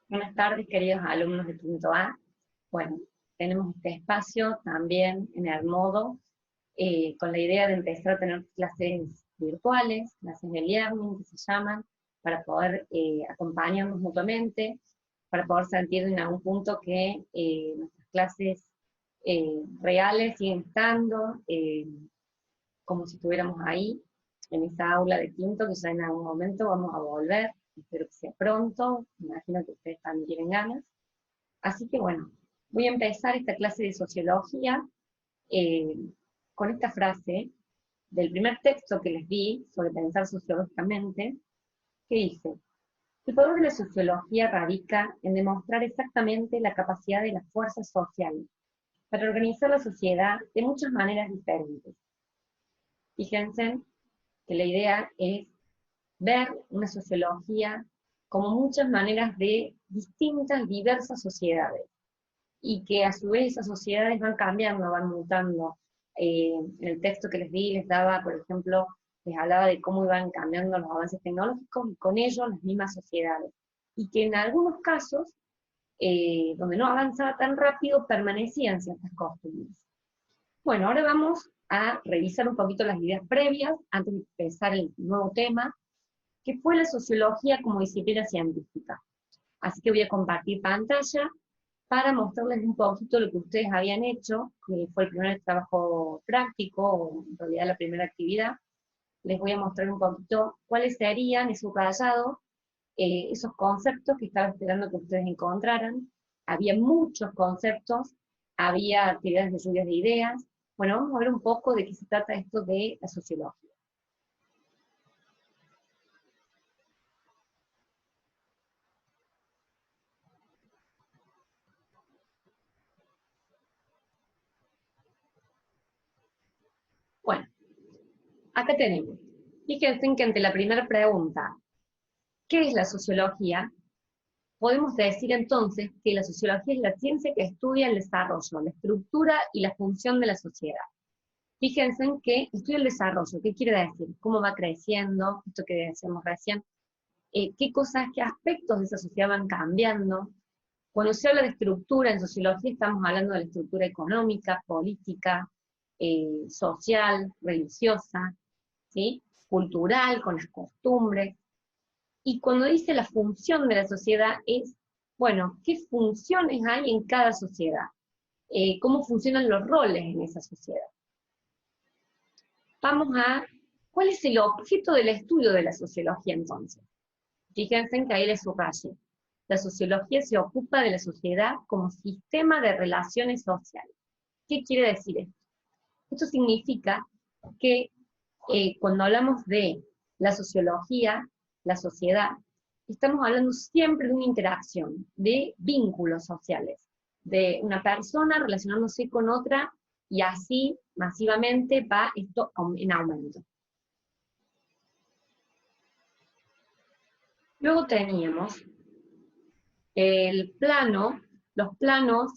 Buenas tardes, queridos alumnos de quinto A. Bueno, tenemos este espacio también en el modo, con la idea de empezar a tener clases virtuales, clases de learning que se llaman, para poder acompañarnos mutuamente, para poder sentir en algún punto que nuestras clases reales siguen estando, como si estuviéramos ahí, en esa aula de quinto, que ya en algún momento vamos a volver, espero que sea pronto, me imagino que ustedes también tienen ganas. Así que bueno, voy a empezar esta clase de sociología eh, con esta frase del primer texto que les di sobre pensar sociológicamente, que dice: el poder de la sociología radica en demostrar exactamente la capacidad de las fuerzas sociales para organizar la sociedad de muchas maneras diferentes. Fíjense que la idea es ver una sociología como muchas maneras de distintas, diversas sociedades, y que a su vez esas sociedades van cambiando, van mutando. En el texto que les di les daba, por ejemplo, les hablaba de cómo iban cambiando los avances tecnológicos y con ellos las mismas sociedades. Y que en algunos casos, donde no avanzaba tan rápido, permanecían ciertas costumbres. Bueno, ahora vamos a revisar un poquito las ideas previas antes de empezar el nuevo tema, que fue la sociología como disciplina científica. Así que voy a compartir pantalla para mostrarles un poquito lo que ustedes habían hecho, que fue el primer trabajo práctico, o en realidad la primera actividad. Les voy a mostrar un poquito cuáles serían, he subrayado, esos conceptos que estaba esperando que ustedes encontraran. Había muchos conceptos, había actividades de lluvias de ideas. Bueno, vamos a ver un poco de qué se trata esto de la sociología. Bueno, acá tenemos. Fíjense que ante la primera pregunta, ¿qué es la sociología? Podemos decir entonces que la sociología es la ciencia que estudia el desarrollo, la estructura y la función de la sociedad. Fíjense en que estudia el desarrollo. ¿Qué quiere decir? ¿Cómo va creciendo? Esto que decíamos recién. ¿Qué cosas, qué aspectos de esa sociedad van cambiando? Cuando se habla de estructura en sociología estamos hablando de la estructura económica, política, social, religiosa, ¿sí? Cultural, con las costumbres. Y cuando dice la función de la sociedad es, bueno, ¿qué funciones hay en cada sociedad? ¿Cómo funcionan los roles en esa sociedad? Vamos a, ¿cuál es el objeto del estudio de la sociología entonces? Fíjense en que ahí les subrayé. La sociología se ocupa de la sociedad como sistema de relaciones sociales. ¿Qué quiere decir esto? Esto significa que cuando hablamos de la sociología, la sociedad, estamos hablando siempre de una interacción, de vínculos sociales, de una persona relacionándose con otra, y así masivamente va esto en aumento. Luego teníamos el plano, los planos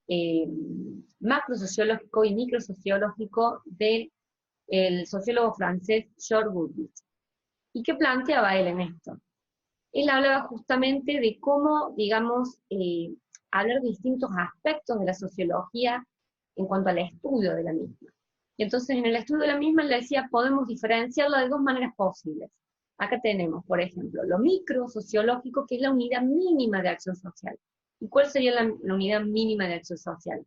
eh, macrosociológico y microsociológico del sociólogo francés Georges Bourdieu. ¿Y qué planteaba él en esto? Él hablaba justamente de cómo, digamos, hablar de distintos aspectos de la sociología en cuanto al estudio de la misma. Y entonces en el estudio de la misma él decía, podemos diferenciarla de dos maneras posibles. Acá tenemos, por ejemplo, lo microsociológico, que es la unidad mínima de acción social. ¿Y cuál sería la unidad mínima de acción social?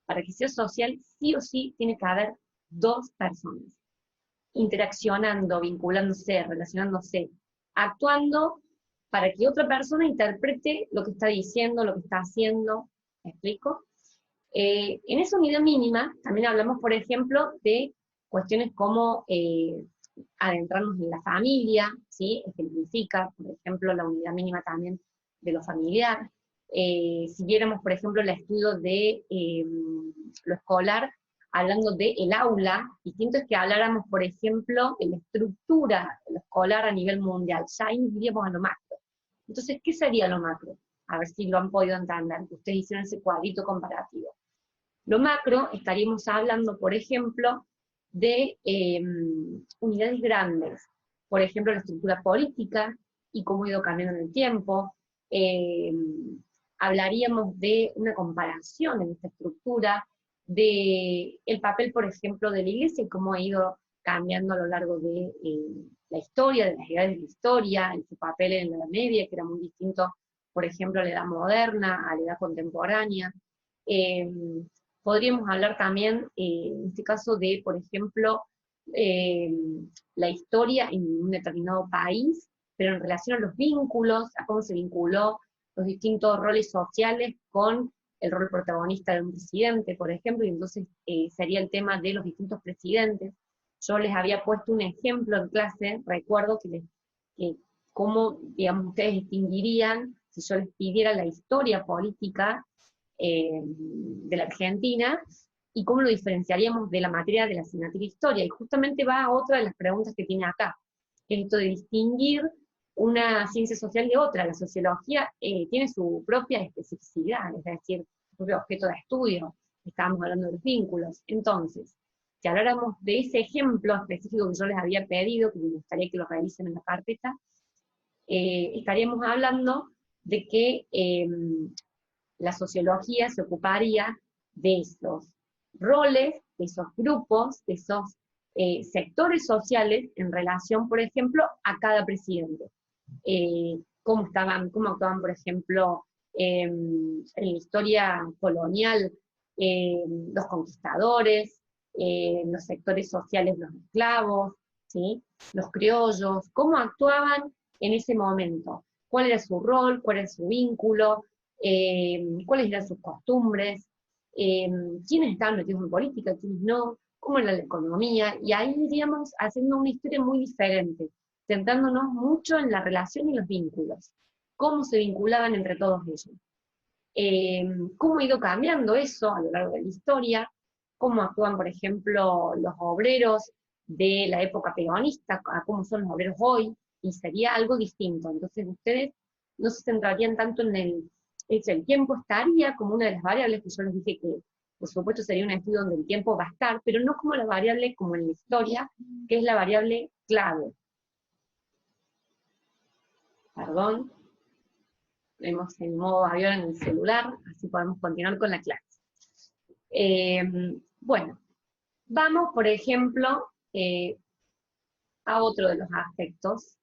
Para que sea social, sí o sí tiene que haber dos personas interaccionando, vinculándose, relacionándose, actuando para que otra persona interprete lo que está diciendo, lo que está haciendo. ¿Me explico? En esa unidad mínima también hablamos, por ejemplo, de cuestiones como adentrarnos en la familia, ¿sí? Ejemplifica, por ejemplo, la unidad mínima también de lo familiar. Si viéramos, por ejemplo, el estudio de lo escolar, hablando de el aula, distinto es que habláramos, por ejemplo, de la estructura de lo escolar a nivel mundial, ya ahí nos iríamos a lo macro. Entonces, ¿qué sería lo macro? A ver si lo han podido entender, que ustedes hicieron ese cuadrito comparativo. Lo macro, estaríamos hablando, por ejemplo, de unidades grandes, por ejemplo, la estructura política y cómo ha ido cambiando en el tiempo, hablaríamos de una comparación en esta estructura, de el papel, por ejemplo, de la Iglesia y cómo ha ido cambiando a lo largo de la historia, de las edades de la historia, en su papel en la Edad Media, que era muy distinto, por ejemplo, a la Edad Moderna, a la Edad Contemporánea. Eh, Podríamos hablar también, en este caso, de, por ejemplo, eh, la historia en un determinado país, pero en relación a los vínculos, a cómo se vinculó los distintos roles sociales con el rol protagonista de un presidente, por ejemplo, y entonces sería el tema de los distintos presidentes. Yo les había puesto un ejemplo en clase, recuerdo que cómo, digamos, ustedes distinguirían, si yo les pidiera la historia política de la Argentina, y cómo lo diferenciaríamos de la materia de la asignatura historia. Y justamente va a otra de las preguntas que tiene acá, que es esto de distinguir una ciencia social de otra. La sociología tiene su propia especificidad, es decir, su propio objeto de estudio. Estábamos hablando de los vínculos. Entonces, si habláramos de ese ejemplo específico que yo les había pedido, que me gustaría que lo realicen en la carpeta, estaríamos hablando de que la sociología se ocuparía de esos roles, de esos grupos, de esos sectores sociales en relación, por ejemplo, a cada presidente. Cómo actuaban, por ejemplo, en la historia colonial, los conquistadores, los sectores sociales, los esclavos, ¿sí? Los criollos, cómo actuaban en ese momento, cuál era su rol, cuál era su vínculo, cuáles eran sus costumbres, quiénes estaban metidos en política, quiénes no, cómo era la economía, y ahí iríamos haciendo una historia muy diferente, centrándonos mucho en la relación y los vínculos, cómo se vinculaban entre todos ellos. Cómo ha ido cambiando eso a lo largo de la historia, cómo actúan, por ejemplo, los obreros de la época peronista, a cómo son los obreros hoy, y sería algo distinto. Entonces ustedes no se centrarían tanto en el tiempo estaría como una de las variables que yo les dije que, por supuesto, sería un estudio donde el tiempo va a estar, pero no como la variable como en la historia, que es la variable clave. Perdón, vemos en modo avión en el celular, así podemos continuar con la clase. Bueno, vamos, por ejemplo, a otro de los aspectos,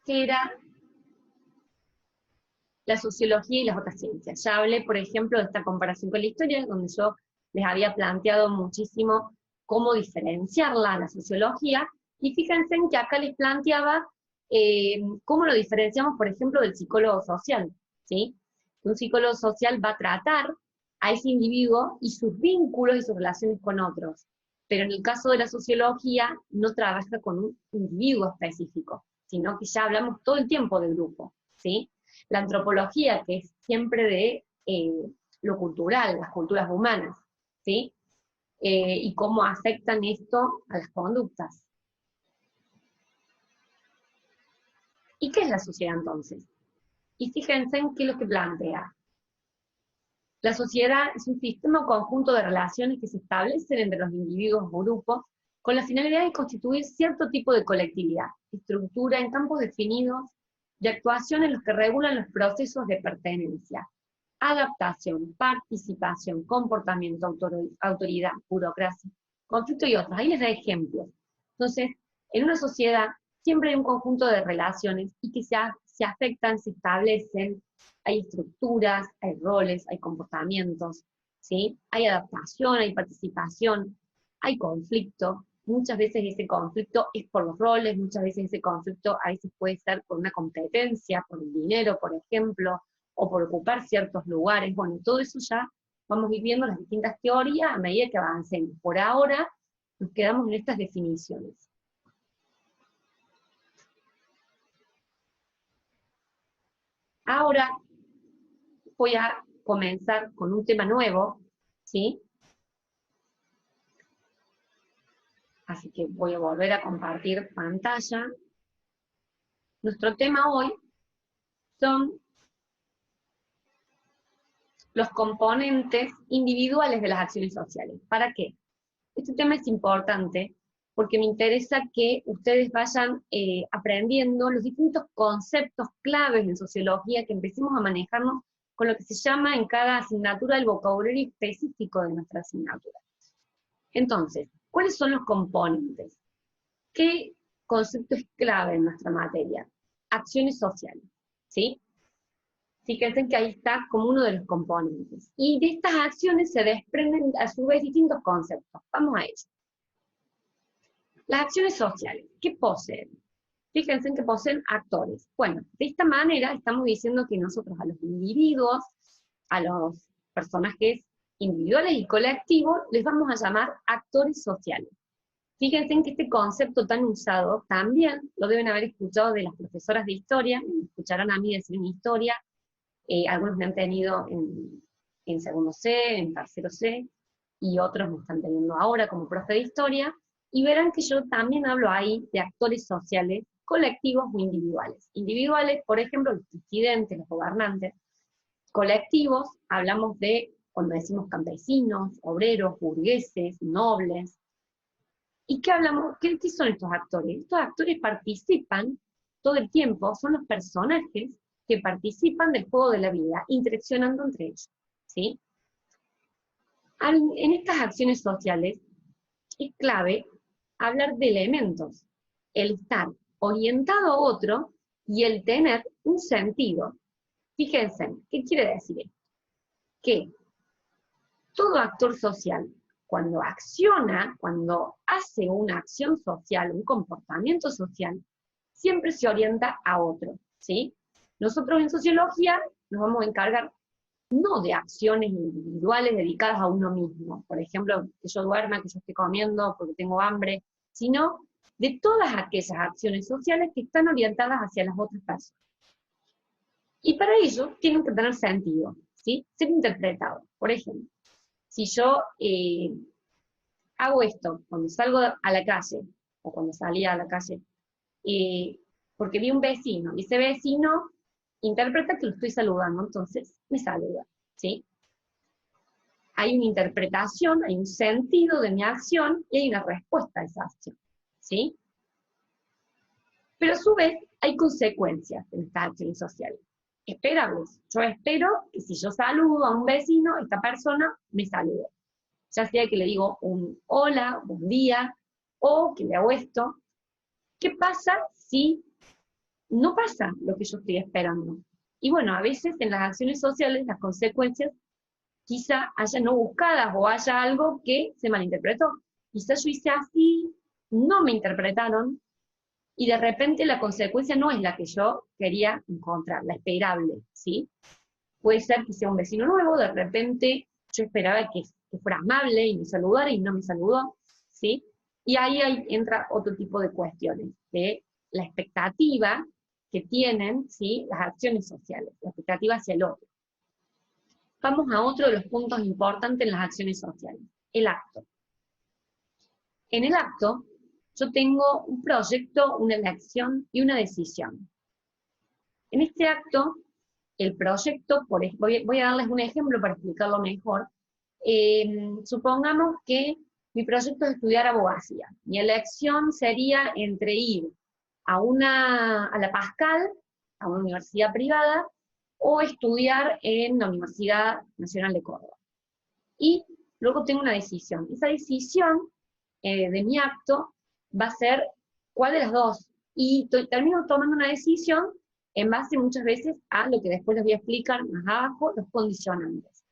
que era la sociología y las otras ciencias. Ya hablé, por ejemplo, de esta comparación con la historia, donde yo les había planteado muchísimo cómo diferenciarla a la sociología, y fíjense en que acá les planteaba cómo lo diferenciamos, por ejemplo, del psicólogo social, ¿sí? Un psicólogo social va a tratar a ese individuo y sus vínculos y sus relaciones con otros, pero en el caso de la sociología no trabaja con un individuo específico, sino que ya hablamos todo el tiempo del grupo, ¿sí? La antropología, que es siempre de lo cultural, las culturas humanas, ¿sí? Y cómo afectan esto a las conductas. ¿Y qué es la sociedad entonces? Y fíjense en qué es lo que plantea. La sociedad es un sistema o conjunto de relaciones que se establecen entre los individuos o grupos con la finalidad de constituir cierto tipo de colectividad, estructura en campos definidos de actuación en los que regulan los procesos de pertenencia, adaptación, participación, comportamiento, autoridad, burocracia, conflicto y otros. Ahí les da ejemplos. Entonces, en una sociedad siempre hay un conjunto de relaciones y que se afectan, se establecen, hay estructuras, hay roles, hay comportamientos, ¿sí? Hay adaptación, hay participación, hay conflicto. Muchas veces ese conflicto es por los roles, muchas veces ese conflicto a veces puede ser por una competencia, por el dinero, por ejemplo, o por ocupar ciertos lugares. Bueno, todo eso ya vamos viviendo las distintas teorías a medida que avancemos. Por ahora nos quedamos en estas definiciones. Ahora voy a comenzar con un tema nuevo, ¿sí? Así que voy a volver a compartir pantalla. Nuestro tema hoy son los componentes individuales de las acciones sociales. ¿Para qué? Este tema es importante porque me interesa que ustedes vayan aprendiendo los distintos conceptos claves en sociología, que empecemos a manejarnos con lo que se llama en cada asignatura el vocabulario específico de nuestra asignatura. Entonces, ¿cuáles son los componentes? ¿Qué concepto es clave en nuestra materia? Acciones sociales, ¿sí? Fíjense que ahí está como uno de los componentes. Y de estas acciones se desprenden a su vez distintos conceptos. Vamos a ello. Las acciones sociales, ¿qué poseen? Fíjense que poseen actores. Bueno, de esta manera estamos diciendo que nosotros a los individuos, a los personajes individuales y colectivos, les vamos a llamar actores sociales. Fíjense que este concepto tan usado también lo deben haber escuchado de las profesoras de historia, me escucharon a mí decir en historia, algunos me han tenido en segundo C, en tercero C, y otros me están teniendo ahora como profe de historia, y verán que yo también hablo ahí de actores sociales, colectivos o individuales. Individuales, por ejemplo, los presidentes, los gobernantes. Colectivos, hablamos de, cuando decimos campesinos, obreros, burgueses, nobles. ¿Y qué hablamos? ¿Qué son estos actores? Estos actores participan todo el tiempo, son los personajes que participan del juego de la vida, interaccionando entre ellos, ¿sí? En estas acciones sociales es clave hablar de elementos, el estar orientado a otro y el tener un sentido. Fíjense, ¿qué quiere decir esto? Que todo actor social, cuando acciona, cuando hace una acción social, un comportamiento social, siempre se orienta a otro, ¿sí? Nosotros en sociología nos vamos a encargar no de acciones individuales dedicadas a uno mismo, por ejemplo, que yo duerma, que yo esté comiendo porque tengo hambre, sino de todas aquellas acciones sociales que están orientadas hacia las otras personas. Y para ello tienen que tener sentido, ¿sí? Ser interpretados. Por ejemplo, si yo hago esto cuando salgo a la calle, o cuando salía a la calle, porque vi un vecino, y ese vecino interpreta que lo estoy saludando, entonces me saluda, ¿sí? Hay una interpretación, hay un sentido de mi acción, y hay una respuesta a esa acción, ¿sí? Pero a su vez hay consecuencias en estas acciones sociales, esperables. Yo espero que si yo saludo a un vecino, esta persona me salude. Ya sea que le digo un hola, buen día, o que le hago esto. ¿Qué pasa si no pasa lo que yo estoy esperando? Y bueno, a veces en las acciones sociales las consecuencias quizá haya no buscadas o haya algo que se malinterpretó. Quizá yo hice así, no me interpretaron, y de repente la consecuencia no es la que yo quería encontrar, la esperable, ¿sí? Puede ser que sea un vecino nuevo, de repente yo esperaba que fuera amable y me saludara y no me saludó, ¿sí? Y ahí entra otro tipo de cuestiones, de la expectativa que tienen, ¿sí? Las acciones sociales, la expectativa hacia el otro. Vamos a otro de los puntos importantes en las acciones sociales, el acto. En el acto, yo tengo un proyecto, una elección y una decisión. En este acto, el proyecto, voy a darles un ejemplo para explicarlo mejor. Supongamos que mi proyecto es estudiar abogacía. Mi elección sería entre ir a la Pascal, a una universidad privada, o estudiar en la Universidad Nacional de Córdoba. Y luego tengo una decisión. Esa decisión de mi acto va a ser cuál de las dos. Y termino tomando una decisión en base muchas veces a lo que después les voy a explicar más abajo, los condicionantes.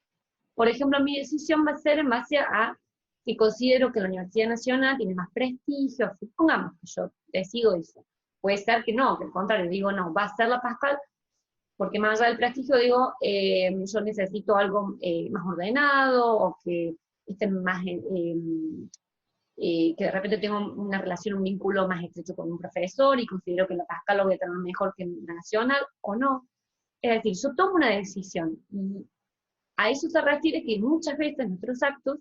Por ejemplo, mi decisión va a ser en base a que considero que la Universidad Nacional tiene más prestigio, supongamos que yo decido eso. Puede ser que no, que al contrario, digo no, va a ser la Pascal, porque más allá del prestigio digo, yo necesito algo más ordenado, o que esté más, que de repente tengo una relación, un vínculo más estrecho con un profesor, y considero que la Pascal lo voy a tener mejor que en la Nacional, o no. Es decir, yo tomo una decisión, y a eso se refiere que muchas veces nuestros actos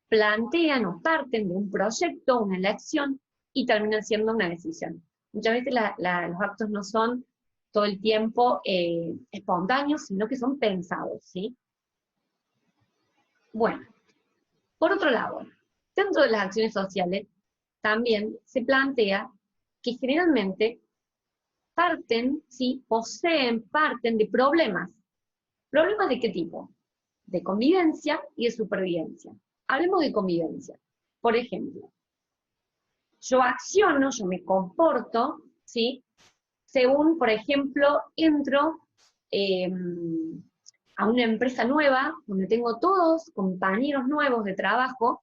plantean o parten de un proyecto, una elección, y terminan siendo una decisión. Muchas veces los actos no son todo el tiempo espontáneos, sino que son pensados, ¿sí? Bueno, por otro lado, dentro de las acciones sociales, también se plantea que generalmente parten, ¿sí? Parten de problemas. ¿Problemas de qué tipo? De convivencia y de supervivencia. Hablemos de convivencia. Por ejemplo, yo acciono, yo me comporto, ¿sí? Según, por ejemplo, entro a una empresa nueva, donde tengo todos compañeros nuevos de trabajo,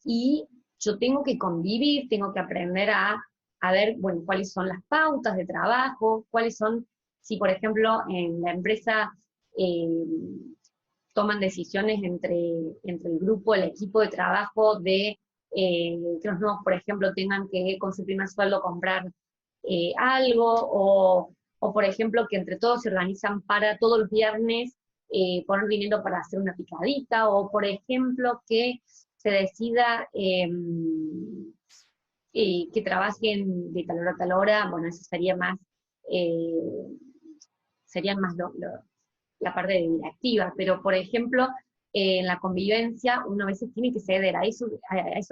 y yo tengo que convivir, tengo que aprender a ver, bueno, cuáles son las pautas de trabajo, cuáles son, si por ejemplo en la empresa toman decisiones entre el grupo, el equipo de trabajo, de que los nuevos, por ejemplo, tengan que con su primer sueldo comprar algo, o por ejemplo que entre todos se organizan para todos los viernes poner dinero para hacer una picadita, o por ejemplo que se decida que trabajen de tal hora a tal hora. Bueno, eso sería más, eh, serían más la parte directiva, pero por ejemplo, en la convivencia uno a veces tiene que ceder, a eso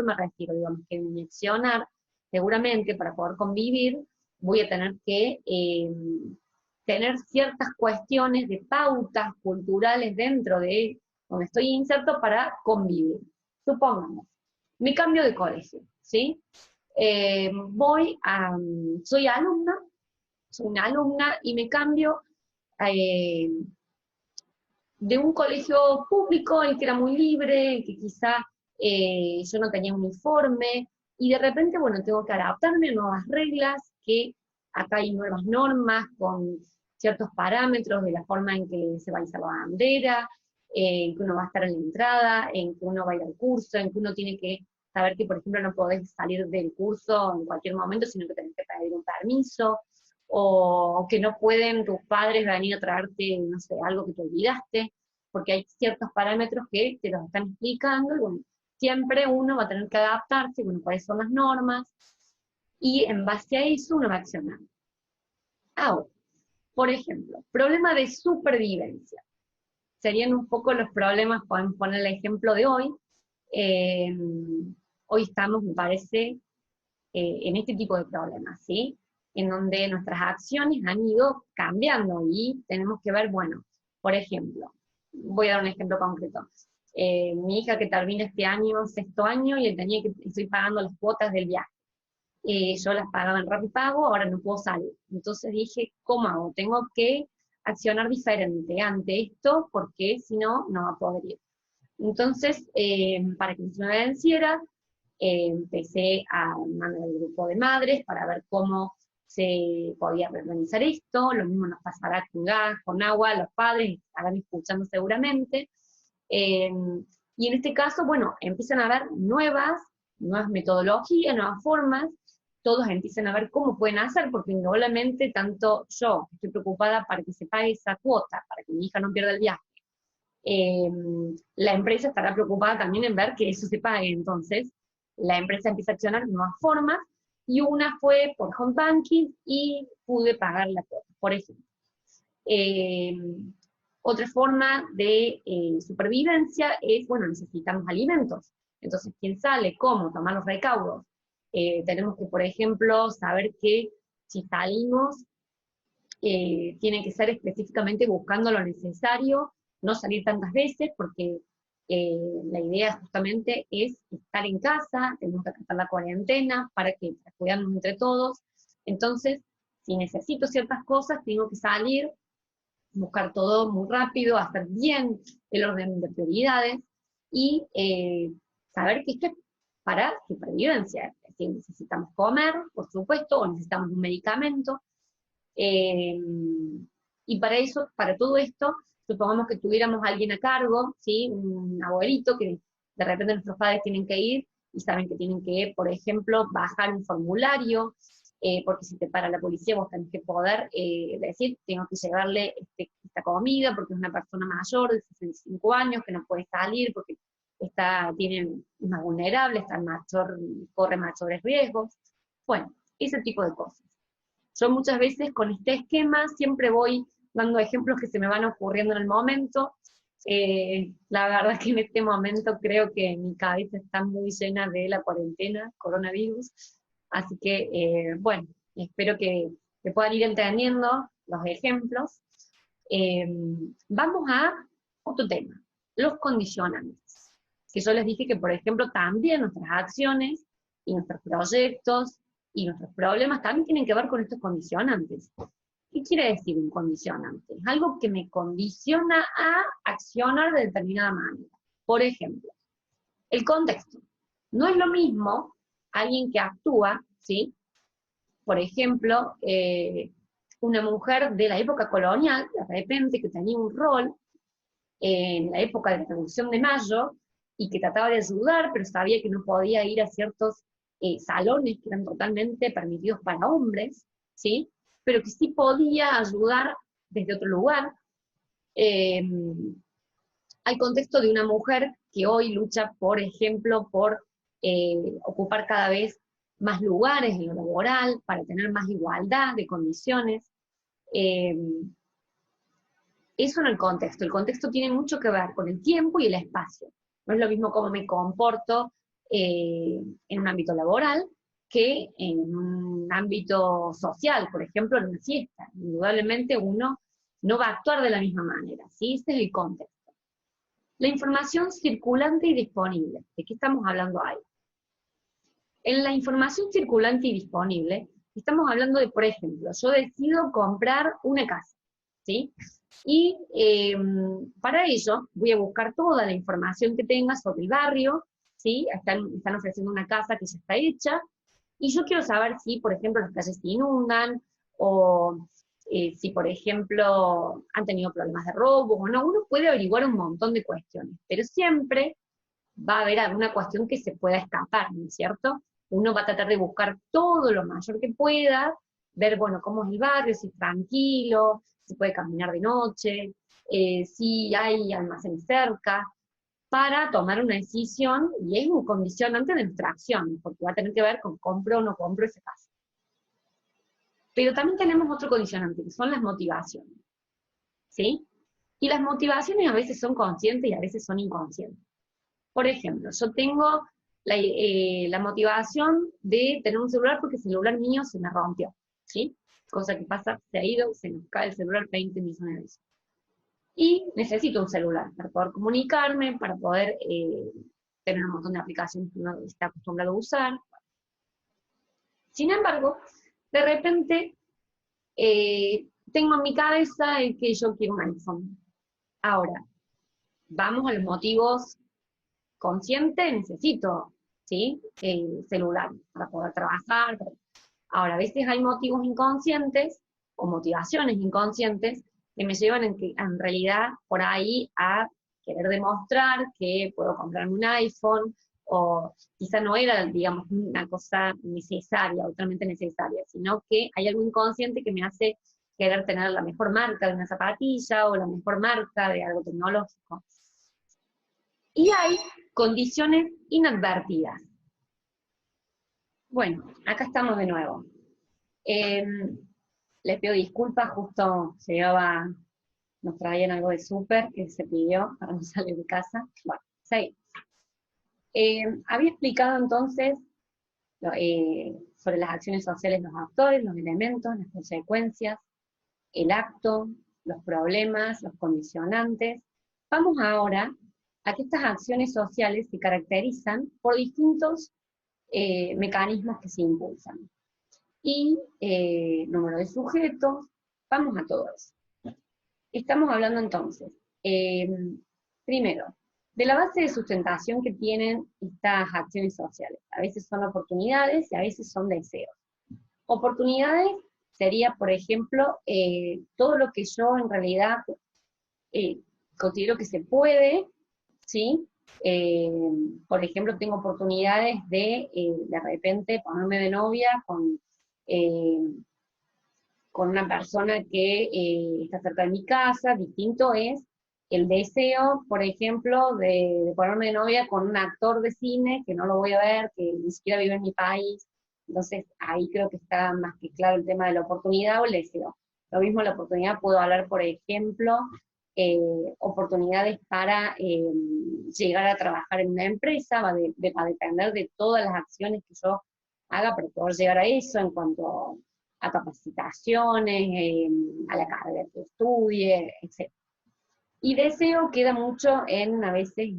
me refiero, digamos, que en mi accionar, seguramente para poder convivir, voy a tener que tener ciertas cuestiones de pautas culturales dentro de donde estoy inserto para convivir. Supongamos, me cambio de colegio, ¿sí? Soy una alumna y me cambio eh, de un colegio público, el que era muy libre, el que quizá yo no tenía uniforme, y de repente, bueno, tengo que adaptarme a nuevas reglas, que acá hay nuevas normas con ciertos parámetros de la forma en que se va a izar la bandera, en que uno va a estar en la entrada, en que uno va a ir al curso, en que uno tiene que saber que, por ejemplo, no podés salir del curso en cualquier momento, sino que tenés que pedir un permiso, o que no pueden tus padres venir a traerte, no sé, algo que te olvidaste, porque hay ciertos parámetros que te los están explicando, y bueno, siempre uno va a tener que adaptarse, bueno, cuáles son las normas, y en base a eso uno va a accionar. Ahora, por ejemplo, problema de supervivencia. Serían un poco los problemas, podemos poner el ejemplo de hoy. Eh, Hoy estamos, me parece, en este tipo de problemas, ¿sí? En donde nuestras acciones han ido cambiando y tenemos que ver, bueno, por ejemplo, voy a dar un ejemplo concreto. Mi hija que termina este año, sexto año, y estoy pagando las cuotas del viaje. Yo las pagaba en Rapipago, ahora no puedo salir. Entonces dije, ¿cómo hago? Tengo que accionar diferente ante esto, porque si no, no va a poder ir. Entonces, para que se me venciera, empecé a mandar el grupo de madres para ver cómo se podía reorganizar esto. Lo mismo nos pasará con gas, con agua, los padres estarán escuchando seguramente. Y en este caso, bueno, empiezan a haber nuevas metodologías, nuevas formas, todos empiezan a ver cómo pueden hacer, porque indudablemente tanto yo estoy preocupada para que se pague esa cuota, para que mi hija no pierda el viaje, la empresa estará preocupada también en ver que eso se pague. Entonces la empresa empieza a accionar nuevas formas, y una fue por home banking y pude pagar la cuota, por ejemplo. Eh, Otra forma de supervivencia es, bueno, necesitamos alimentos. Entonces, ¿quién sale? ¿Cómo? Tomar los recaudos. Tenemos que, por ejemplo, saber que si salimos, tiene que ser específicamente buscando lo necesario, no salir tantas veces, porque la idea justamente es estar en casa, tenemos que acatar la cuarentena para cuidarnos entre todos. Entonces, si necesito ciertas cosas, tengo que salir, buscar todo muy rápido, hacer bien el orden de prioridades, y saber que esto es para supervivencia. Es decir, necesitamos comer, por supuesto, o necesitamos un medicamento, y para eso, para todo esto, supongamos que tuviéramos a alguien a cargo, ¿sí? Un abuelito, que de repente nuestros padres tienen que ir y saben que tienen que, por ejemplo, bajar un formulario, porque si te para la policía vos tenés que poder decir, tengo que llevarle esta comida porque es una persona mayor de 65 años que no puede salir porque es más vulnerable, corre mayores riesgos. Bueno, ese tipo de cosas. Yo muchas veces con este esquema siempre voy dando ejemplos que se me van ocurriendo en el momento, La verdad que en este momento creo que mi cabeza está muy llena de la cuarentena, coronavirus, así que, bueno, espero que puedan ir entendiendo los ejemplos. Eh, Vamos a otro tema, los condicionantes, que yo les dije que, por ejemplo, también nuestras acciones y nuestros proyectos y nuestros problemas también tienen que ver con estos condicionantes. ¿Qué quiere decir un condicionante? Es algo que me condiciona a accionar de determinada manera. Por ejemplo, el contexto. No es lo mismo alguien que actúa, ¿sí? Por ejemplo, una mujer de la época colonial, de repente, que tenía un rol en la época de la Revolución de Mayo, y que trataba de ayudar, pero sabía que no podía ir a ciertos salones que eran totalmente permitidos para hombres, ¿sí? Pero que sí podía ayudar desde otro lugar. Eh, Al contexto de una mujer que hoy lucha, por ejemplo, por ocupar cada vez más lugares en lo laboral, para tener más igualdad de condiciones. Eh, Eso en el contexto tiene mucho que ver con el tiempo y el espacio. No es lo mismo cómo me comporto en un ámbito laboral que en un ámbito social, por ejemplo, en una fiesta. Indudablemente uno no va a actuar de la misma manera, ¿sí? Ese es el contexto. La información circulante y disponible. ¿De qué estamos hablando ahí? En la información circulante y disponible, estamos hablando de, por ejemplo, yo decido comprar una casa, ¿sí? Y para ello voy a buscar toda la información que tenga sobre el barrio, ¿sí? Están ofreciendo una casa que ya está hecha, y yo quiero saber si, por ejemplo, las calles se inundan, o si, por ejemplo, han tenido problemas de robo o no. Uno puede averiguar un montón de cuestiones, pero siempre va a haber alguna cuestión que se pueda escapar, ¿no es cierto? Uno va a tratar de buscar todo lo mayor que pueda, ver, bueno, cómo es el barrio, si es tranquilo, si puede caminar de noche, si hay almacenes cerca, para tomar una decisión, y es un condicionante de nuestra acción, porque va a tener que ver con compro o no compro ese caso. Pero también tenemos otro condicionante, que son las motivaciones, ¿sí? Y las motivaciones a veces son conscientes y a veces son inconscientes. Por ejemplo, yo tengo la motivación de tener un celular porque el celular mío se me rompió, ¿sí? Cosa que pasa, se ha ido, se nos cae el celular 20 millones de veces. Y necesito un celular para poder comunicarme, para poder tener un montón de aplicaciones que uno está acostumbrado a usar. Sin embargo, de repente tengo en mi cabeza el que yo quiero un iPhone. Ahora, vamos a los motivos conscientes, necesito, ¿sí? El celular para poder trabajar. Ahora, a veces hay motivos inconscientes o motivaciones inconscientes que me llevan en realidad por ahí a querer demostrar que puedo comprarme un iPhone, o quizá no era, digamos, una cosa necesaria, totalmente necesaria, sino que hay algo inconsciente que me hace querer tener la mejor marca de una zapatilla o la mejor marca de algo tecnológico. Y hay condiciones inadvertidas. Bueno, acá estamos de nuevo. Eh, Les pido disculpas, justo nos traían algo de súper que se pidió para no salir de casa. Bueno, seguimos. Había explicado entonces sobre las acciones sociales, los actores, los elementos, las consecuencias, el acto, los problemas, los condicionantes. Vamos ahora a que estas acciones sociales se caracterizan por distintos mecanismos que se impulsan. Y número de sujetos, vamos a todo eso. Estamos hablando entonces, primero, de la base de sustentación que tienen estas acciones sociales. A veces son oportunidades y a veces son deseos. Oportunidades sería, por ejemplo, todo lo que yo en realidad considero que se puede, ¿sí? Por ejemplo, tengo oportunidades de repente ponerme de novia eh, con una persona que está cerca de mi casa. Distinto es el deseo, por ejemplo, de ponerme de novia con un actor de cine que no lo voy a ver, que ni siquiera vive en mi país. Entonces, ahí creo que está más que claro el tema de la oportunidad o el deseo. Lo mismo la oportunidad, puedo hablar, por ejemplo, oportunidades para llegar a trabajar en una empresa, va a depender de todas las acciones que yo haga para poder llegar a eso en cuanto a capacitaciones, a la carrera que estudie, etc. Y deseo queda mucho en, a veces,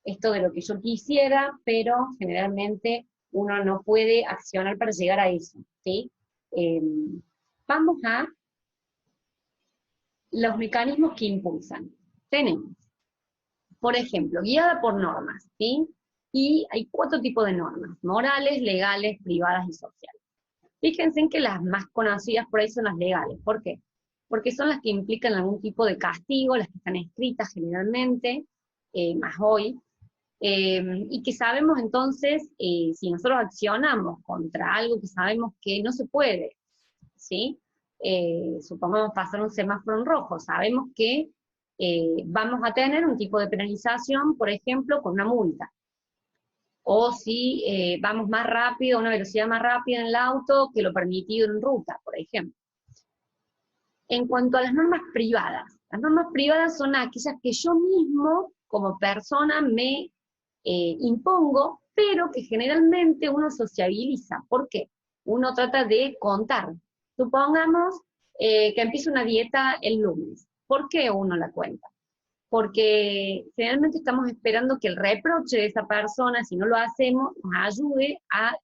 esto de lo que yo quisiera, pero generalmente uno no puede accionar para llegar a eso, ¿sí? Vamos a los mecanismos que impulsan. Tenemos, por ejemplo, guiada por normas, ¿sí? Y hay 4 tipos de normas: morales, legales, privadas y sociales. Fíjense en que las más conocidas por ahí son las legales. ¿Por qué? Porque son las que implican algún tipo de castigo, las que están escritas generalmente, más hoy, y que sabemos entonces, si nosotros accionamos contra algo que sabemos que no se puede, ¿sí? Supongamos pasar un semáforo en rojo, sabemos que vamos a tener un tipo de penalización, por ejemplo, con una multa. O si vamos más rápido, a una velocidad más rápida en el auto que lo permitido en ruta, por ejemplo. En cuanto a las normas privadas son aquellas que yo mismo, como persona, me impongo, pero que generalmente uno sociabiliza. ¿Por qué? Uno trata de contar. Supongamos que empieza una dieta el lunes. ¿Por qué uno la cuenta? Porque generalmente estamos esperando que el reproche de esa persona, si no lo hacemos, nos ayude a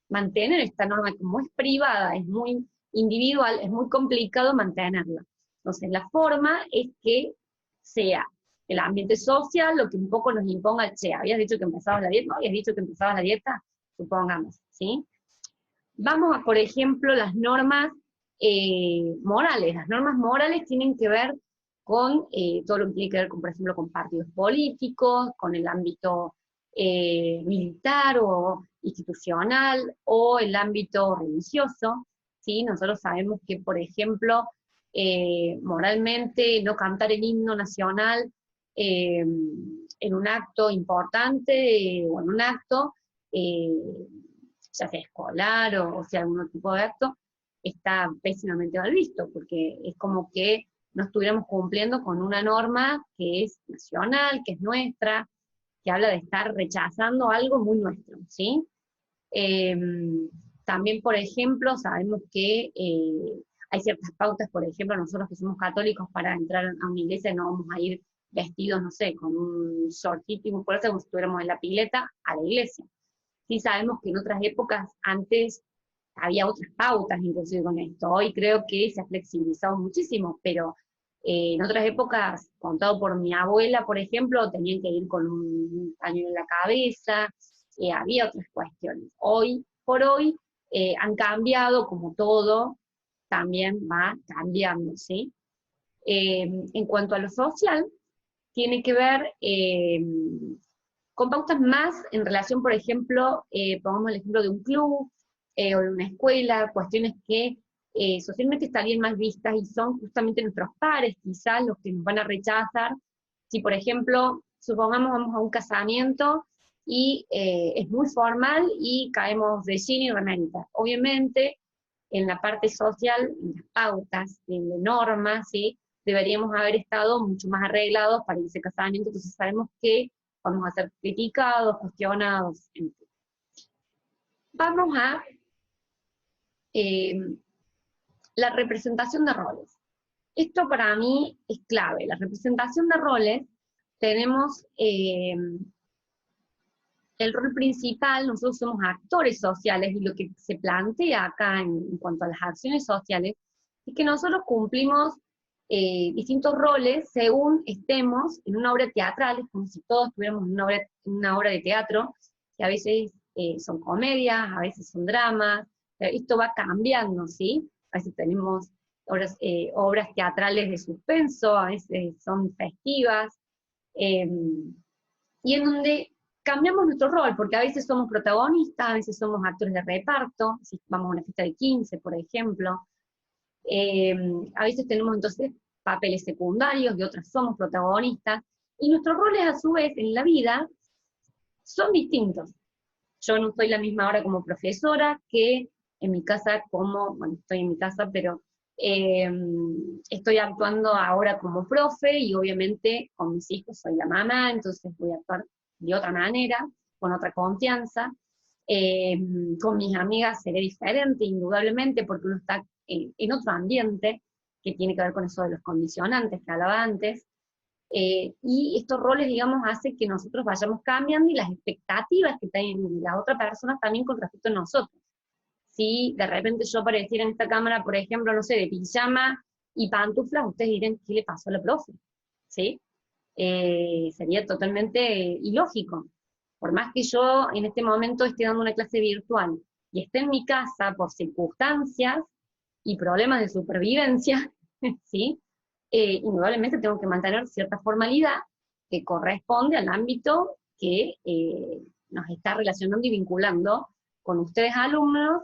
mantener esta norma. Como es privada, es muy individual, es muy complicado mantenerla. Entonces, la forma es que sea el ambiente social lo que un poco nos imponga. Che, habías dicho que empezabas la dieta, ¿no habías dicho que empezabas la dieta? Supongamos, ¿sí? Vamos a, por ejemplo, las normas morales. Las normas morales tienen que ver con todo lo que tiene que ver con, por ejemplo, con partidos políticos, con el ámbito militar o institucional, o el ámbito religioso, ¿sí? Nosotros sabemos que, por ejemplo, moralmente no cantar el himno nacional en un acto importante o en un acto, ya sea escolar o sea algún tipo de acto, está pésimamente mal visto, porque es como que no estuviéramos cumpliendo con una norma que es nacional, que es nuestra, que habla de estar rechazando algo muy nuestro, ¿sí? Eh, También, por ejemplo, sabemos que hay ciertas pautas, por ejemplo, nosotros que somos católicos, para entrar a una iglesia no vamos a ir vestidos, no sé, con un shortito y un fuerte como si estuviéramos en la pileta a la iglesia. Sí sabemos que en otras épocas antes había otras pautas inclusive con esto. Hoy creo que se ha flexibilizado muchísimo, pero en otras épocas, contado por mi abuela, por ejemplo, tenían que ir con un pañuelo en la cabeza, había otras cuestiones. Hoy por hoy han cambiado, como todo, también va cambiando, ¿sí? En cuanto a lo social, tiene que ver con pautas más en relación, por ejemplo, pongamos el ejemplo de un club o de una escuela, cuestiones que socialmente estarían más vistas y son justamente nuestros pares, quizás los que nos van a rechazar. Si, por ejemplo, supongamos vamos a un casamiento y es muy formal y caemos de jean y remerita. Obviamente, en la parte social, en las pautas, en las normas, ¿sí? Deberíamos haber estado mucho más arreglados para ese casamiento, entonces sabemos que vamos a ser criticados, cuestionados. Vamos a eh, la representación de roles. Esto para mí es clave. La representación de roles, tenemos el rol principal, nosotros somos actores sociales, y lo que se plantea acá en cuanto a las acciones sociales, es que nosotros cumplimos distintos roles según estemos en una obra teatral. Es como si todos estuviéramos en una obra de teatro, que a veces son comedias, a veces son dramas, esto va cambiando, ¿sí? A veces tenemos obras teatrales de suspenso, a veces son festivas, y en donde cambiamos nuestro rol, porque a veces somos protagonistas, a veces somos actores de reparto, si vamos a una fiesta de 15, por ejemplo. A veces tenemos entonces papeles secundarios y otras somos protagonistas, y nuestros roles a su vez en la vida son distintos. Yo no estoy la misma hora como profesora que en mi casa, como, bueno, estoy en mi casa, pero Estoy actuando ahora como profe y obviamente con mis hijos soy la mamá, entonces voy a actuar de otra manera, con otra confianza. Eh, con mis amigas seré diferente, indudablemente, porque uno está en otro ambiente que tiene que ver con eso de los condicionantes que hablaba antes. Y estos roles, digamos, hacen que nosotros vayamos cambiando y las expectativas que tiene la otra persona también con respecto a nosotros. Si de repente yo apareciera en esta cámara, por ejemplo, no sé, de pijama y pantuflas, ustedes dirán, ¿qué le pasó a la profe? ¿Sí? Sería totalmente ilógico. Por más que yo en este momento esté dando una clase virtual y esté en mi casa por circunstancias y problemas de supervivencia, ¿sí? Indudablemente tengo que mantener cierta formalidad que corresponde al ámbito que nos está relacionando y vinculando con ustedes alumnos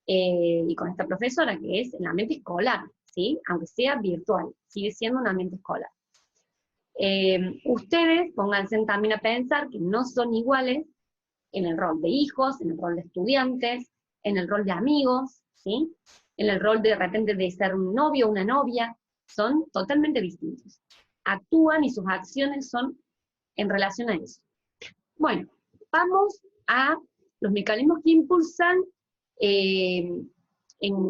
y con esta profesora, que es el ambiente escolar, ¿sí? Aunque sea virtual, sigue siendo un ambiente escolar. Ustedes pónganse también a pensar que no son iguales en el rol de hijos, en el rol de estudiantes, en el rol de amigos, ¿sí? En el rol de repente de ser un novio o una novia, son totalmente distintos. Actúan y sus acciones son en relación a eso. Bueno, vamos a los mecanismos que impulsan en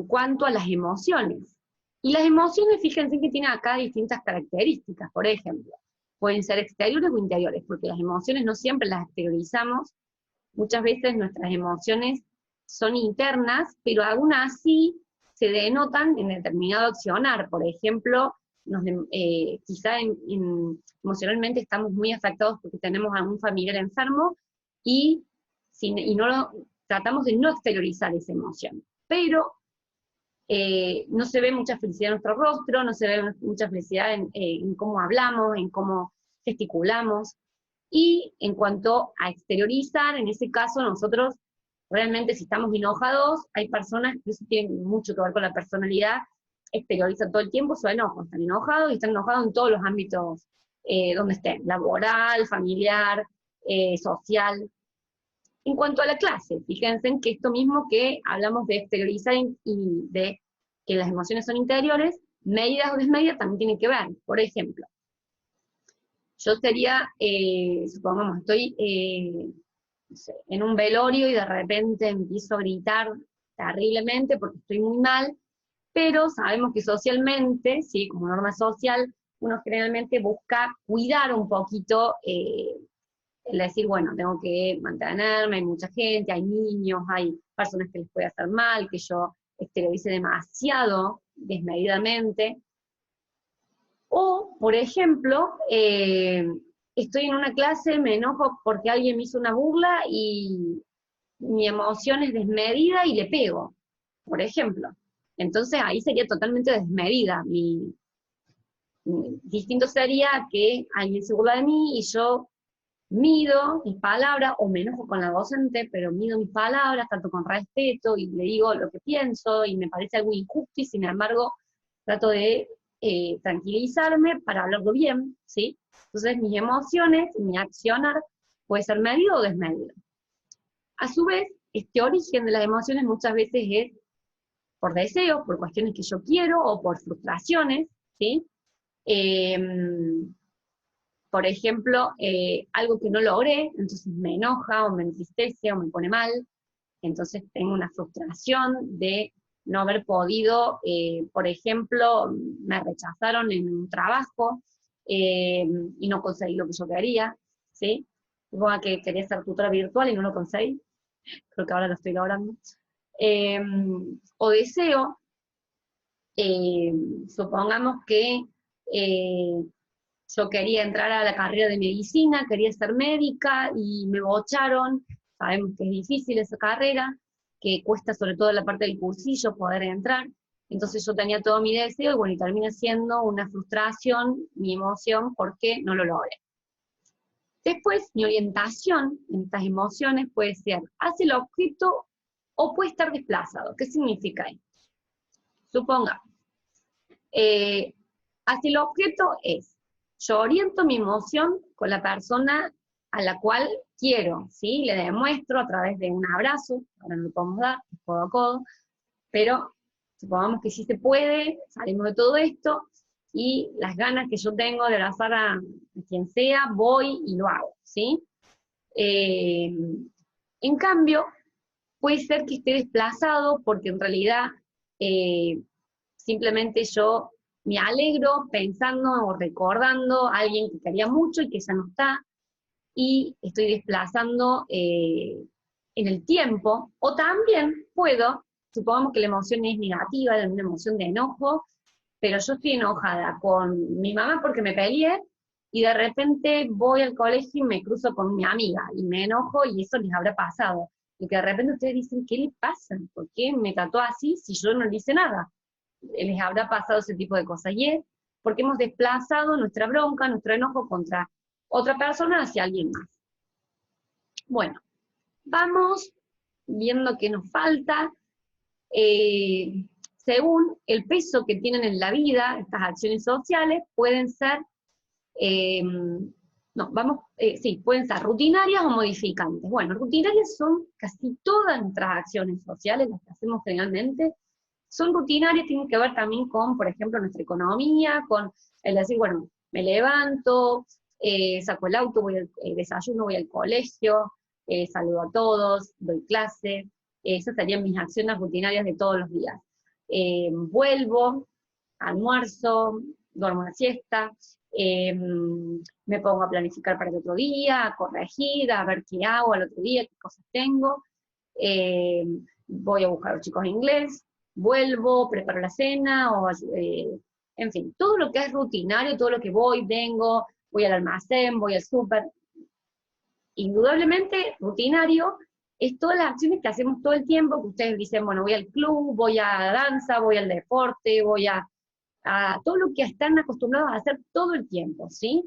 cuanto a las emociones. Y las emociones, fíjense que tienen acá distintas características. Por ejemplo, pueden ser exteriores o interiores, porque las emociones no siempre las exteriorizamos. Muchas veces nuestras emociones son internas, pero aún así se denotan en determinado accionar. Por ejemplo, quizá emocionalmente estamos muy afectados porque tenemos a un familiar enfermo y tratamos de no exteriorizar esa emoción. Pero no se ve mucha felicidad en nuestro rostro, no se ve mucha felicidad en cómo hablamos, en cómo gesticulamos. Y en cuanto a exteriorizar, en ese caso nosotros realmente si estamos enojados, hay personas que eso tiene mucho que ver con la personalidad, exteriorizan todo el tiempo su enojo, están enojados en todos los ámbitos donde estén, laboral, familiar, social. En cuanto a la clase, fíjense en que esto mismo que hablamos de exteriorizar y de que las emociones son interiores, medidas o desmedidas también tienen que ver. Por ejemplo, yo sería, supongamos, estoy no sé, en un velorio y de repente empiezo a gritar terriblemente porque estoy muy mal, pero sabemos que socialmente, ¿sí? Como norma social, uno generalmente busca cuidar un poquito el decir, bueno, tengo que mantenerme, hay mucha gente, hay niños, hay personas que les puede hacer mal, que yo exteriorice demasiado, desmedidamente. O, por ejemplo, estoy en una clase, me enojo porque alguien me hizo una burla y mi emoción es desmedida y le pego, por ejemplo. Entonces ahí sería totalmente desmedida. Distinto sería que alguien se burla de mí y yo mido mis palabras, o me enojo con la docente, pero mido mis palabras, tanto con respeto, y le digo lo que pienso, y me parece algo injusto, y sin embargo trato de tranquilizarme para hablarlo bien, ¿sí? Entonces mis emociones, mi accionar, puede ser medido o desmedido. A su vez, este origen de las emociones muchas veces es por deseo, por cuestiones que yo quiero, o por frustraciones, ¿sí? Eh, por ejemplo, algo que no logré, entonces me enoja, o me entristece, o me pone mal, entonces tengo una frustración de no haber podido, por ejemplo, me rechazaron en un trabajo, y no conseguí lo que yo quería, ¿sí? Supongo que quería ser tutora virtual y no lo conseguí, creo que ahora lo estoy logrando. Eh, o deseo, eh, supongamos que yo quería entrar a la carrera de medicina, quería ser médica y me bocharon, sabemos que es difícil esa carrera, que cuesta sobre todo la parte del cursillo poder entrar, entonces yo tenía todo mi deseo y bueno, y termina siendo una frustración, mi emoción, porque no lo logré. Después, mi orientación en estas emociones puede ser hacia el objeto o puede estar desplazado. ¿Qué significa esto? Supongamos, hacia el objeto es, yo oriento mi emoción con la persona a la cual quiero, ¿sí? Le demuestro a través de un abrazo, ahora no lo podemos dar, codo a codo, pero supongamos que sí se puede, salimos de todo esto, y las ganas que yo tengo de abrazar a quien sea, voy y lo hago, ¿sí? Eh, en cambio, puede ser que esté desplazado porque en realidad eh, simplemente yo me alegro pensando o recordando a alguien que quería mucho y que ya no está, y estoy desplazando en el tiempo, o también puedo, supongamos que la emoción es negativa, una emoción de enojo, pero yo estoy enojada con mi mamá porque me peleé, y de repente voy al colegio y me cruzo con mi amiga, y me enojo, y eso les habrá pasado. Y que de repente ustedes dicen, ¿qué le pasa? ¿Por qué me trató así si yo no le hice nada? Les habrá pasado ese tipo de cosas. Y es porque hemos desplazado nuestra bronca, nuestro enojo contra otra persona hacia alguien más. Bueno, vamos viendo qué nos falta. Según el peso que tienen en la vida, estas acciones sociales pueden ser, sí, pueden ser rutinarias o modificantes. Bueno, rutinarias son casi todas nuestras acciones sociales, las que hacemos generalmente. Son rutinarias, tienen que ver también con, por ejemplo, nuestra economía, con el decir, bueno, me levanto, saco el auto, voy al desayuno, voy al colegio, saludo a todos, doy clase, esas serían mis acciones rutinarias de todos los días. Vuelvo, almuerzo, duermo una siesta, me pongo a planificar para el otro día, a corregir, a ver qué hago al otro día, qué cosas tengo, voy a buscar a los chicos de inglés, vuelvo, preparo la cena, en fin, todo lo que es rutinario, todo lo que voy, vengo, voy al almacén, voy al súper, indudablemente rutinario, es todas las acciones que hacemos todo el tiempo, que ustedes dicen, bueno, voy al club, voy a danza, voy al deporte, voy a todo lo que están acostumbrados a hacer todo el tiempo, ¿sí?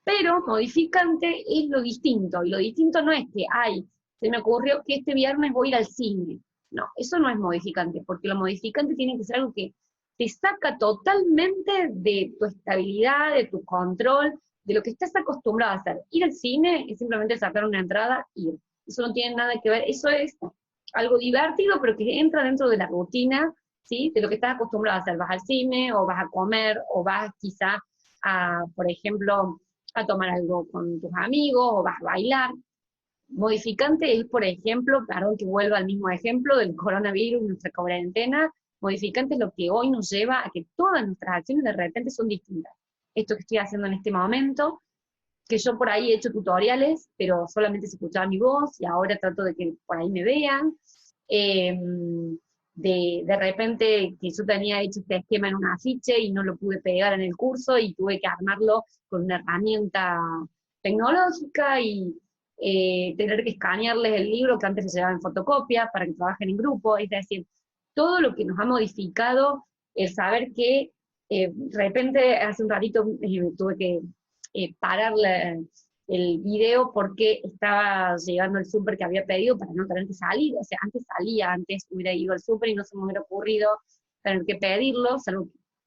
Pero modificante es lo distinto, y lo distinto no es que, ay, se me ocurrió que este viernes voy a ir al cine. No, eso no es modificante, porque lo modificante tiene que ser algo que te saca totalmente de tu estabilidad, de tu control, de lo que estás acostumbrado a hacer. Ir al cine es simplemente sacar una entrada y ir. Eso no tiene nada que ver, eso es algo divertido, pero que entra dentro de la rutina, ¿sí? De lo que estás acostumbrado a hacer. Vas al cine, o vas a comer, o vas quizá a, por ejemplo, a tomar algo con tus amigos, o vas a bailar. Modificante es, por ejemplo, perdón que vuelva al mismo ejemplo del coronavirus, nuestra cuarentena, modificante es lo que hoy nos lleva a que todas nuestras acciones de repente son distintas. Esto que estoy haciendo en este momento, que yo por ahí he hecho tutoriales, pero solamente se escuchaba mi voz, y ahora trato de que por ahí me vean. De repente que yo tenía hecho este esquema en un afiche y no lo pude pegar en el curso, y tuve que armarlo con una herramienta tecnológica, y tener que escanearles el libro que antes se llevaba en fotocopia para que trabajen en grupo. Es decir, todo lo que nos ha modificado, el saber que de repente hace un ratito tuve que parar el video porque estaba llegando el súper que había pedido para no tener que salir. O sea, antes hubiera ido al súper y no se me hubiera ocurrido tener que pedirlo,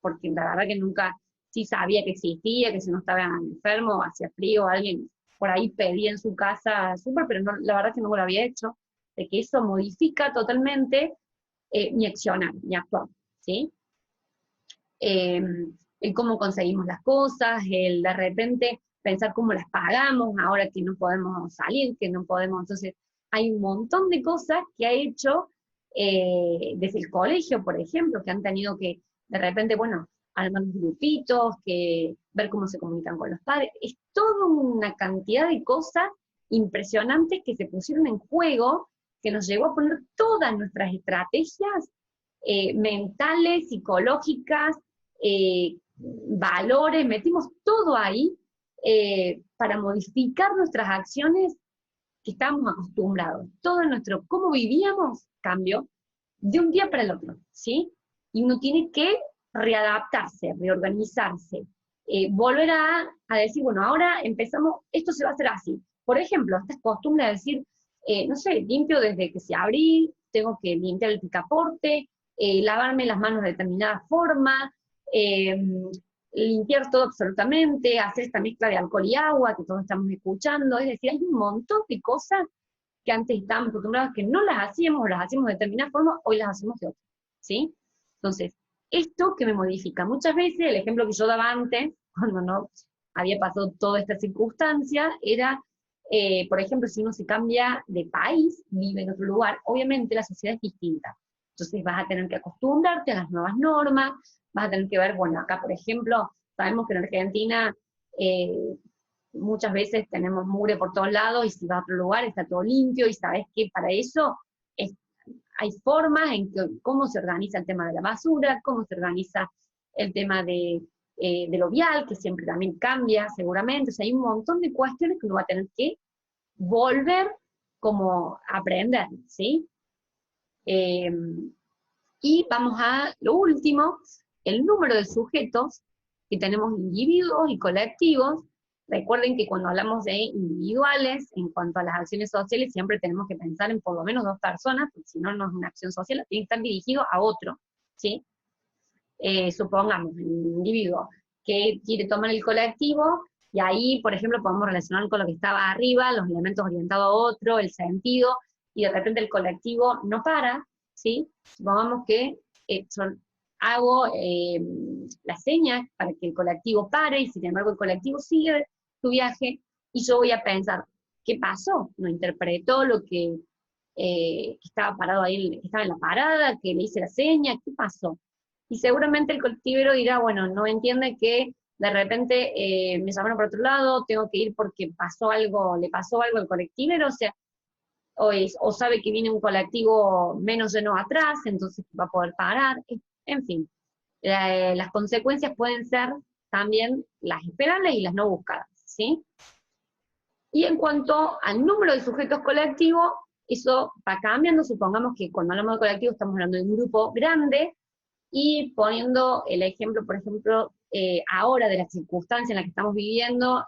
porque la verdad que nunca, sí sabía que existía, que si no estaba enfermo, hacía frío, alguien por ahí pedía en su casa súper, pero no, la verdad que no lo había hecho, de que eso modifica totalmente mi accionar, mi actuar, ¿sí? El cómo conseguimos las cosas, el de repente pensar cómo las pagamos ahora que no podemos salir, que no podemos. Entonces, hay un montón de cosas que ha hecho desde el colegio, por ejemplo, que han tenido que, de repente, bueno, armar grupitos, que ver cómo se comunican con los padres. Es toda una cantidad de cosas impresionantes que se pusieron en juego, que nos llevó a poner todas nuestras estrategias mentales, psicológicas, valores, metimos todo ahí para modificar nuestras acciones que estábamos acostumbrados. Todo nuestro, cómo vivíamos, cambió de un día para el otro, ¿sí? Y uno tiene que readaptarse, reorganizarse, volver a decir, bueno, ahora empezamos, esto se va a hacer así. Por ejemplo, esta costumbre de decir, no sé, limpio desde que se abrí, tengo que limpiar el picaporte, lavarme las manos de determinada forma, limpiar todo absolutamente, hacer esta mezcla de alcohol y agua que todos estamos escuchando. Es decir, hay un montón de cosas que antes estábamos acostumbrados que no las hacíamos, o las hacíamos de determinada forma, hoy las hacemos de otra. ¿sí? Entonces, esto que me modifica. Muchas veces, el ejemplo que yo daba antes, cuando no había pasado toda esta circunstancia, era, por ejemplo, si uno se cambia de país, vive en otro lugar, obviamente la sociedad es distinta. Entonces vas a tener que acostumbrarte a las nuevas normas, vas a tener que ver, bueno, acá por ejemplo, sabemos que en Argentina muchas veces tenemos mugre por todos lados y si vas a otro lugar está todo limpio y sabes que para eso es, hay formas en que, cómo se organiza el tema de la basura, cómo se organiza el tema de lo vial, que siempre también cambia seguramente, o sea, hay un montón de cuestiones que uno va a tener que volver como a aprender, ¿sí? Eh, y vamos a lo último, el número de sujetos, que tenemos individuos y colectivos. Recuerden que cuando hablamos de individuales, en cuanto a las acciones sociales, siempre tenemos que pensar en por lo menos 2 personas, porque si no, no es una acción social, tiene que estar dirigido a otro, ¿sí? Supongamos, un individuo que quiere tomar el colectivo, y ahí, por ejemplo, podemos relacionar con lo que estaba arriba, los elementos orientados a otro, el sentido, y de repente el colectivo no para, ¿sí? Supongamos que hago las señas para que el colectivo pare, y sin embargo el colectivo sigue su viaje, y yo voy a pensar, ¿qué pasó? No interpretó lo que estaba parado ahí, que estaba en la parada, que le hice la seña, ¿qué pasó? Y seguramente el colectivero dirá, bueno, no entiende que de repente me llamaron por otro lado, tengo que ir porque pasó algo, le pasó algo al colectivero, o sea, o sabe que viene un colectivo menos lleno atrás, entonces va a poder parar, en fin. Las consecuencias pueden ser también las esperables y las no buscadas, ¿sí? Y en cuanto al número de sujetos colectivos, eso va cambiando, supongamos que cuando hablamos de colectivo estamos hablando de un grupo grande, y poniendo el ejemplo, por ejemplo, ahora de la circunstancia en la que estamos viviendo,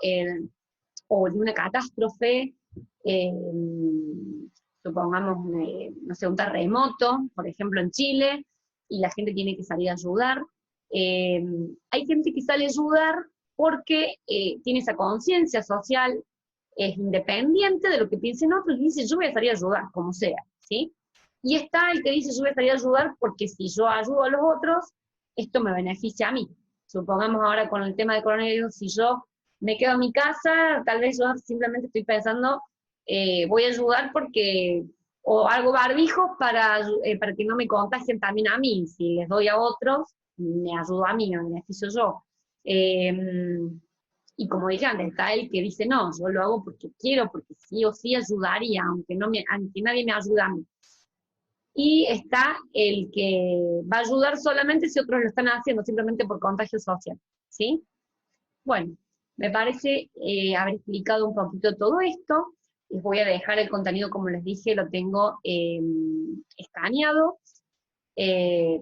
o de una catástrofe, eh, supongamos, no sé, un terremoto, por ejemplo, en Chile, y la gente tiene que salir a ayudar. Hay gente que sale a ayudar porque tiene esa conciencia social, es independiente de lo que piensen otros, y dice, yo voy a salir a ayudar, como sea, ¿sí? Y está el que dice, yo voy a salir a ayudar porque si yo ayudo a los otros, esto me beneficia a mí. Supongamos ahora con el tema de coronavirus, si yo me quedo en mi casa, tal vez yo simplemente estoy pensando, voy a ayudar porque, o hago barbijos para que no me contagien también a mí. Si les doy a otros, me ayudo a mí, me beneficio yo. Eh, y como dije antes, está el que dice, no, yo lo hago porque quiero, porque sí o sí ayudaría, aunque nadie me ayude a mí. Y está el que va a ayudar solamente si otros lo están haciendo, simplemente por contagio social, ¿sí? Bueno, me parece haber explicado un poquito todo esto. Les voy a dejar el contenido, como les dije, lo tengo escaneado. Eh,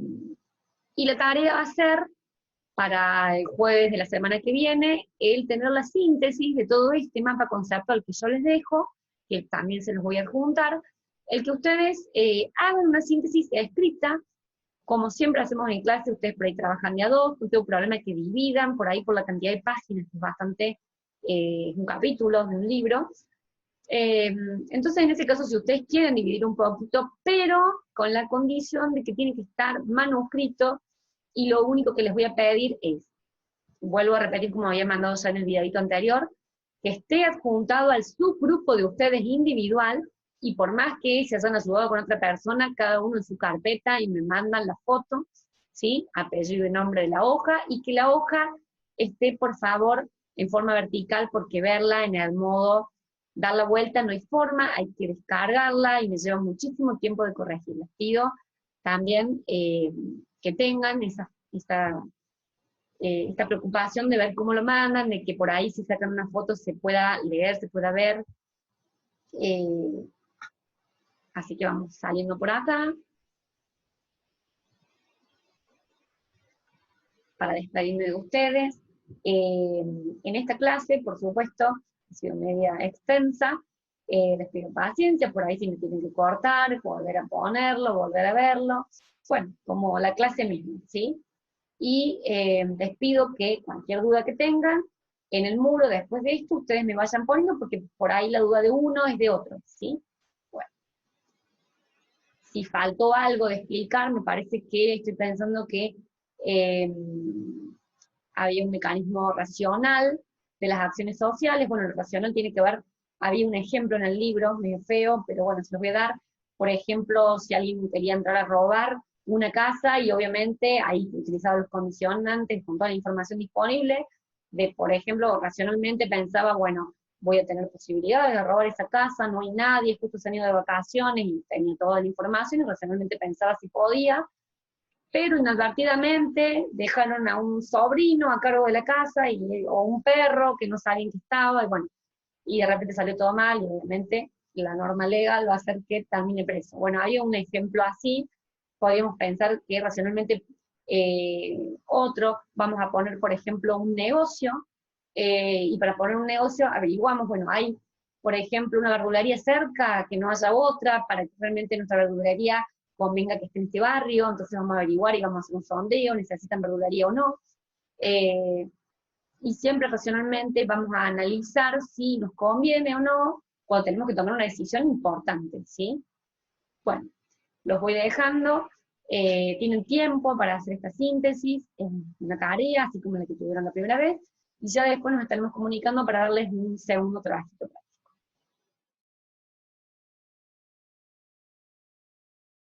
y la tarea va a ser, para el jueves de la semana que viene, el tener la síntesis de todo este mapa conceptual que yo les dejo, que también se los voy a adjuntar, el que ustedes hagan una síntesis escrita, como siempre hacemos en clase. Ustedes por ahí trabajan de a dos, no tengo problema que dividan por ahí por la cantidad de páginas, que es bastante, un capítulo de un libro. Entonces, en ese caso, si ustedes quieren dividir un poquito, pero con la condición de que tiene que estar manuscrito, y lo único que les voy a pedir es, vuelvo a repetir como había mandado ya en el videito anterior, que esté adjuntado al subgrupo de ustedes individual, y por más que se hayan ayudado con otra persona, cada uno en su carpeta, y me mandan la foto, ¿sí? Apellido y nombre de la hoja, y que la hoja esté, por favor, en forma vertical, porque verla en el modo dar la vuelta no hay forma, hay que descargarla, y me lleva muchísimo tiempo de corregir. Les pido también que tengan esta preocupación de ver cómo lo mandan, de que por ahí si sacan una foto se pueda leer, se pueda ver. Eh, así que vamos saliendo por acá, para despedirme de ustedes. En esta clase, por supuesto, ha sido media extensa, les pido paciencia, por ahí si me tienen que cortar, volver a ponerlo, volver a verlo, bueno, como la clase misma, ¿sí? Y les pido que cualquier duda que tengan, en el muro después de esto, ustedes me vayan poniendo, porque por ahí la duda de uno es de otro, ¿sí? Bueno, si faltó algo de explicar, me parece que estoy pensando que había un mecanismo racional de las acciones sociales. Bueno, lo racional tiene que ver, había un ejemplo en el libro, medio feo, pero bueno, se los voy a dar. Por ejemplo, si alguien quería entrar a robar una casa y obviamente ahí utilizaba los condicionantes con toda la información disponible, de, por ejemplo, racionalmente pensaba, bueno, voy a tener posibilidades de robar esa casa, no hay nadie, justo se han ido de vacaciones y tenía toda la información y racionalmente pensaba si podía, pero inadvertidamente dejaron a un sobrino a cargo de la casa o un perro que no sabían que estaba, y bueno, y de repente salió todo mal, y obviamente la norma legal va a hacer que termine preso. Bueno, había un ejemplo así, podríamos pensar que racionalmente otro, vamos a poner por ejemplo un negocio, y para poner un negocio averiguamos, bueno, hay por ejemplo una verdulería cerca, que no haya otra, para que realmente nuestra verdulería convenga que esté en este barrio, entonces vamos a averiguar y vamos a hacer un sondeo, necesitan verdulería o no. Eh, y siempre racionalmente vamos a analizar si nos conviene o no cuando tenemos que tomar una decisión importante, ¿sí? Bueno, los voy dejando, tienen tiempo para hacer esta síntesis, en una tarea, así como la que tuvieron la primera vez, y ya después nos estaremos comunicando para darles un segundo trabajito.